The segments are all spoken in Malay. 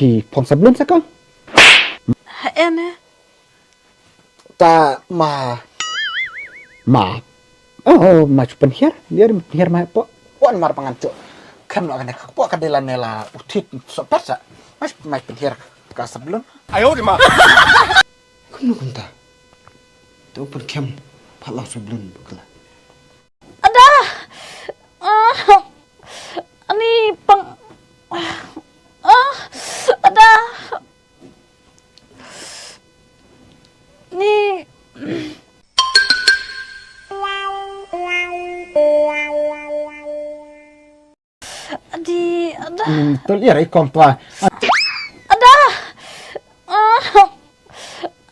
pi phong sebelum sakang. Ene. Ta ma. Oh, maju penhir. Dia penhir mah po. Puan mar pangancuk. Kan lo akan po kadelan nela utit sopat sa. Mas mai penhir ka sebelum. Ayo di ma. Kunu kunta. Tu pun kem palau sebelum bekala. Ada. Ani pang. Ada. Ni. Adi, ada. Betul ya rai kompa. Ada.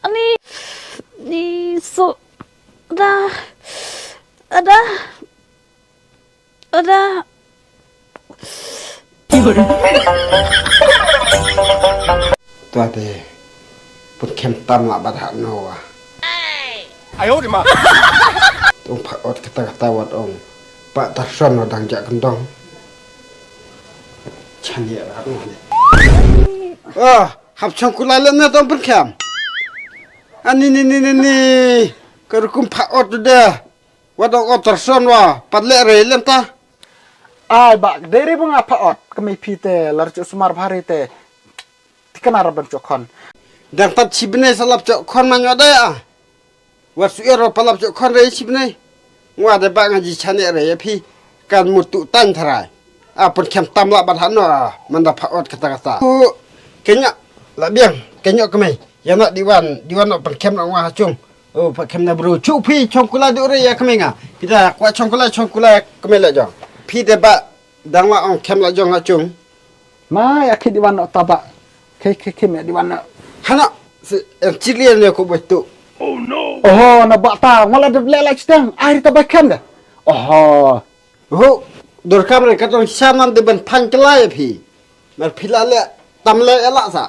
Ani. Ni so. Ada. Ada. Ada. Tu ade. Pun kem tam la badak no. Ayo di ma. Tu pak ot kata-kata wat ong. Pak tarson no dang jak kendong. Chani rat no ni. Hap chong kulai le na tom pun kem. Ani ni. Kerukum pak ot dah. Wadok ot tarson wa. Padle re lem ta. Ai bak dari bunga pak ot kami pite larjuk sumar bhari te. Tikana raban chokon. Dan pat sibne salap chokon manyoda ya. Wasu ero palap chokon re sibne. Ngwa de ba ngaji chane re ya pi kan mutu tan tharai. Pun kem tam la ban no manda pak ot kata-kata. Kenya la biang kenya kami. Ya nak diwan no pun kem ngwa hacung. Oh pak kem na bro chupi chongkula du re ya kami nga. Pida kwa chongkula kami la jong. Pi de ba dang la ong kem la jong hacung. Ma ya ki diwan no tabak. Ke me diwan no. Hana cilian le ko betu. Oh no. Oh, na bata wala de lela chitang air tabak kem da. Oh. Dor kamre katong saman de ban pankla ya pi. Mer phila le tamle ela sa.